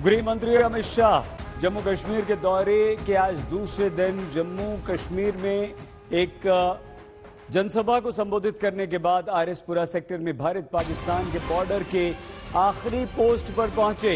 गृह मंत्री अमित शाह जम्मू कश्मीर के दौरे के आज दूसरे दिन जम्मू कश्मीर में एक जनसभा को संबोधित करने के बाद आरएसपुरा सेक्टर में भारत पाकिस्तान के बॉर्डर के आखिरी पोस्ट पर पहुंचे,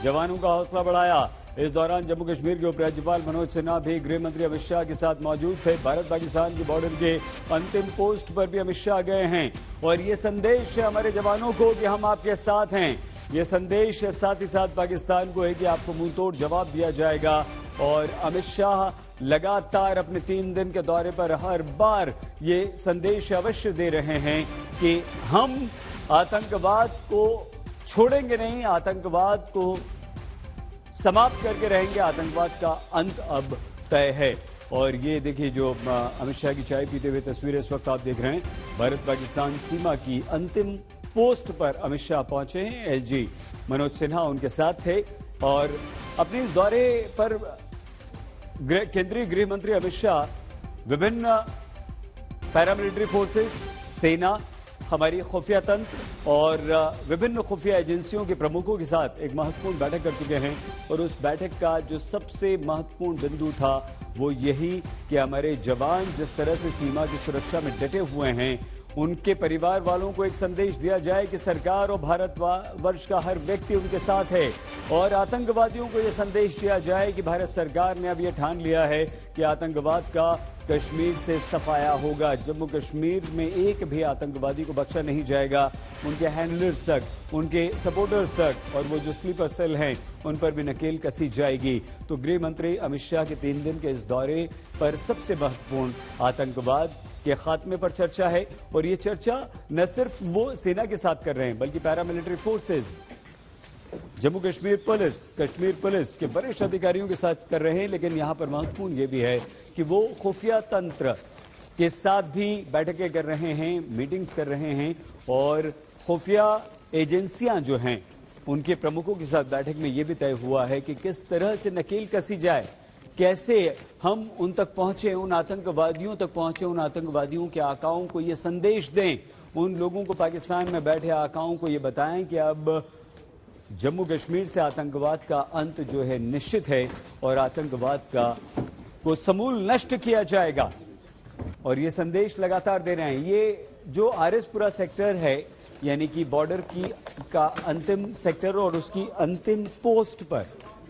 जवानों का हौसला बढ़ाया। इस दौरान जम्मू कश्मीर के उपराज्यपाल मनोज सिन्हा भी गृह मंत्री अमित शाह के साथ मौजूद थे। भारत पाकिस्तान के बॉर्डर के अंतिम पोस्ट पर भी अमित शाह गए हैं और ये संदेश है हमारे जवानों को कि हम आपके साथ हैं। ये संदेश साथ ही साथ पाकिस्तान को है कि आपको मुंहतोड़ जवाब दिया जाएगा। और अमित शाह लगातार अपने 3 दिन के दौरे पर हर बार ये संदेश अवश्य दे रहे हैं कि हम आतंकवाद को छोड़ेंगे नहीं, आतंकवाद को समाप्त करके रहेंगे, आतंकवाद का अंत अब तय है। और ये देखिए जो अमित शाह की चाय पीते हुए तस्वीरें इस वक्त आप देख रहे हैं, भारत पाकिस्तान सीमा की अंतिम पोस्ट पर अमित शाह पहुंचे हैं। एलजी मनोज सिन्हा उनके साथ थे और अपने इस दौरे पर केंद्रीय गृह मंत्री अमित शाह विभिन्न पैरामिलिट्री फोर्सेस, सेना, हमारी खुफिया तंत्र और विभिन्न खुफिया एजेंसियों के प्रमुखों के साथ एक महत्वपूर्ण बैठक कर चुके हैं। और उस बैठक का जो सबसे महत्वपूर्ण बिंदु था वो यही कि हमारे जवान जिस तरह से सीमा की सुरक्षा में डटे हुए हैं, उनके परिवार वालों को एक संदेश दिया जाए कि सरकार और भारतवर्ष का हर व्यक्ति उनके साथ है। और आतंकवादियों को यह संदेश दिया जाए कि भारत सरकार ने अब यह ठान लिया है कि आतंकवाद का कश्मीर से सफाया होगा। जम्मू कश्मीर में एक भी आतंकवादी को बख्शा नहीं जाएगा, उनके हैंडलर्स तक, उनके सपोर्टर्स तक और वो जो स्लीपर सेल हैं उन पर भी नकेल कसी जाएगी। तो गृह मंत्री अमित शाह के 3 दिन के इस दौरे पर सबसे महत्वपूर्ण आतंकवाद के खात्मे पर चर्चा है। और ये चर्चा न सिर्फ वो सेना के साथ कर रहे हैं बल्कि paramilitary forces, Jammu Kashmir police के वरिष्ठ अधिकारियों के साथ कर रहे हैं। लेकिन यहां पर महत्वपूर्ण ये भी है कि वो खुफिया तंत्र के साथ भी बैठकें कर रहे हैं, मीटिंग्स कर रहे हैं और खुफिया एजेंसियां जो हैं उनके प्रमुखों के साथ बैठक में ये भी तय हुआ है कि किस तरह से नकेल कसी जाए, कैसे हम उन तक पहुंचे, उन आतंकवादियों तक पहुंचे, उन आतंकवादियों के आकाओं को ये संदेश दें, उन लोगों को पाकिस्तान में बैठे आकाओं को ये बताएं कि अब जम्मू कश्मीर से आतंकवाद का अंत जो है निश्चित है और आतंकवाद को समूल नष्ट किया जाएगा। और ये संदेश लगातार दे रहे हैं। ये जो आरएसपुरा सेक्टर है यानी कि बॉर्डर का अंतिम सेक्टर और उसकी अंतिम पोस्ट पर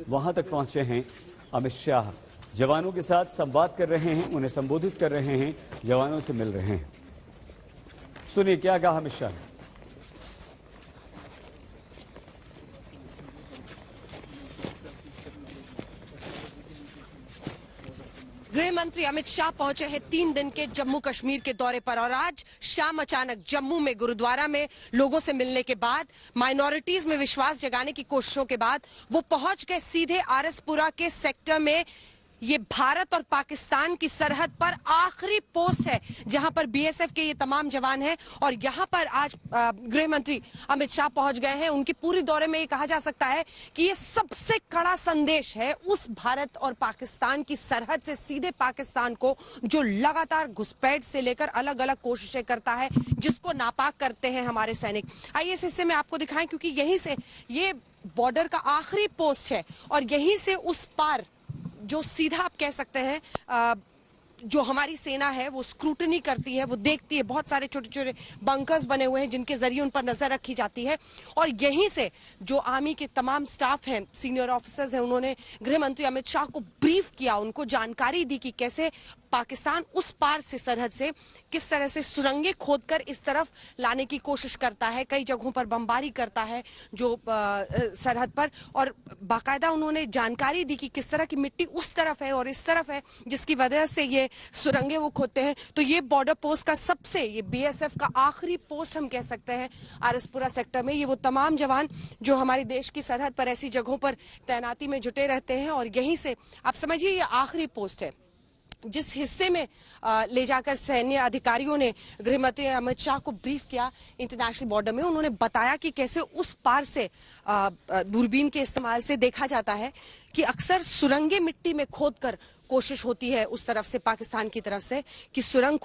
वहां तक पहुंचे हैं अमित शाह। जवानों के साथ संवाद कर रहे हैं, उन्हें संबोधित कर रहे हैं, जवानों से मिल रहे हैं। सुनिए क्या कहा अमित शाह ने। गृह मंत्री अमित शाह पहुंचे हैं 3 दिन के जम्मू कश्मीर के दौरे पर और आज शाम अचानक जम्मू में गुरुद्वारा में लोगों से मिलने के बाद, माइनॉरिटीज में विश्वास जगाने की कोशिशों के बाद वो पहुंच गए सीधे आरएसपुरा के सेक्टर में। ये भारत और पाकिस्तान की सरहद पर आखिरी पोस्ट है जहां पर बीएसएफ के ये तमाम जवान हैं और यहां पर आज गृह मंत्री अमित शाह पहुंच गए हैं। उनकी पूरी दौरे में ये कहा जा सकता है कि ये सबसे कड़ा संदेश है उस भारत और पाकिस्तान की सरहद से सीधे पाकिस्तान को, जो लगातार घुसपैठ से लेकर अलग अलग कोशिशें करता है, जिसको नापाक करते हैं हमारे सैनिक। आइए इस हिस्से में आपको दिखाएं क्योंकि यहीं से ये बॉर्डर का आखिरी पोस्ट है और यहीं से उस पार जो सीधा आप कह सकते हैं जो हमारी सेना है वो स्क्रूटनी करती है, वो देखती है। बहुत सारे छोटे छोटे बंकर्स बने हुए हैं जिनके जरिए उन पर नजर रखी जाती है और यहीं से जो आर्मी के तमाम स्टाफ हैं, सीनियर ऑफिसर्स हैं, उन्होंने गृह मंत्री अमित शाह को ब्रीफ किया, उनको जानकारी दी कि कैसे पाकिस्तान उस पार से सरहद से किस तरह से सुरंगें खोदकर इस तरफ लाने की कोशिश करता है, कई जगहों पर बमबारी करता है जो सरहद पर। और बाकायदा उन्होंने जानकारी दी कि किस तरह की मिट्टी उस तरफ है और इस तरफ है जिसकी वजह से ये सुरंगें वो खोदते हैं। तो ये बॉर्डर पोस्ट का ये बीएसएफ का आखिरी पोस्ट हम कह सकते हैं आरएसपुरा सेक्टर में। ये वो तमाम जवान जो हमारे देश की सरहद पर ऐसी जगहों पर तैनाती में जुटे रहते हैं और यहीं से आप समझिए ये आखिरी पोस्ट है जिस हिस्से में ले जाकर सैन्य अधिकारियों ने गृह मंत्री अमित शाह को ब्रीफ किया इंटरनेशनल बॉर्डर में। उन्होंने बताया कि कैसे उस पार से दूरबीन के इस्तेमाल से देखा जाता है कि अक्सर सुरंगें मिट्टी में खोदकर कोशिश होती है उस तरफ से, पाकिस्तान की तरफ से, कि सुरंग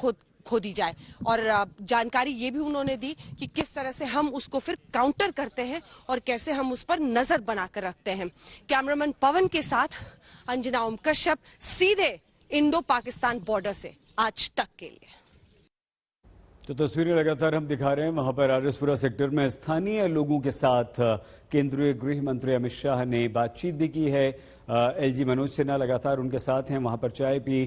खो दी जाए। और जानकारी ये भी उन्होंने दी कि किस तरह से हम उसको फिर काउंटर करते हैं और कैसे हम उस पर नजर बनाकर रखते हैं। कैमरामैन पवन के साथ अंजना ओम कश्यप, सीधे इंडो पाकिस्तान बॉर्डर से आज तक के लिए। तो तस्वीरें लगातार हम दिखा रहे हैं। वहां पर आरएसपुरा सेक्टर में स्थानीय लोगों के साथ केंद्रीय गृह मंत्री अमित शाह ने बातचीत भी की है। एलजी मनोज सिन्हा लगातार उनके साथ हैं। वहां पर चाय पी,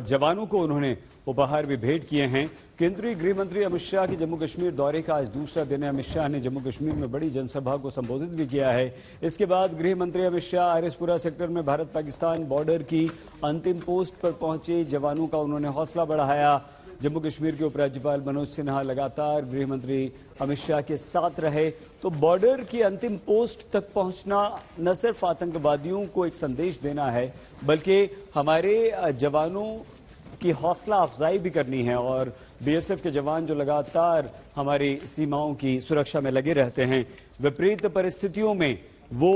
जवानों को उन्होंने उपहार भी भेंट किए हैं। केंद्रीय गृह मंत्री अमित शाह के जम्मू कश्मीर दौरे का आज दूसरा दिन है। अमित शाह ने जम्मू कश्मीर में बड़ी जनसभा को संबोधित भी किया है। इसके बाद गृह मंत्री अमित शाह आरएसपुरा सेक्टर में भारत पाकिस्तान बॉर्डर की अंतिम पोस्ट पर पहुंचे। जवानों का उन्होंने हौसला बढ़ाया। जम्मू कश्मीर के उपराज्यपाल मनोज सिन्हा लगातार गृह मंत्री अमित शाह के साथ रहे। तो बॉर्डर की अंतिम पोस्ट तक पहुंचना न सिर्फ आतंकवादियों को एक संदेश देना है, बल्कि हमारे जवानों की हौसला अफजाई भी करनी है। और बीएसएफ के जवान जो लगातार हमारी सीमाओं की सुरक्षा में लगे रहते हैं, विपरीत परिस्थितियों में वो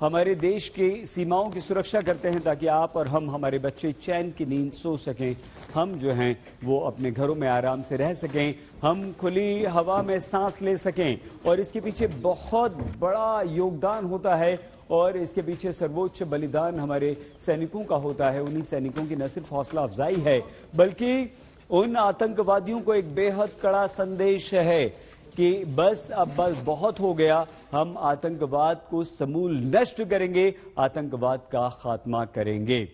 हमारे देश की सीमाओं की सुरक्षा करते हैं ताकि आप और हम, हमारे बच्चे चैन की नींद सो सकें, हम जो हैं वो अपने घरों में आराम से रह सकें, हम खुली हवा में सांस ले सकें। और इसके पीछे बहुत बड़ा योगदान होता है और इसके पीछे सर्वोच्च बलिदान हमारे सैनिकों का होता है। उन्हीं सैनिकों की न सिर्फ हौसला अफजाई है, बल्कि उन आतंकवादियों को एक बेहद कड़ा संदेश है कि बस अब बहुत हो गया, हम आतंकवाद को समूल नष्ट करेंगे, आतंकवाद का खात्मा करेंगे।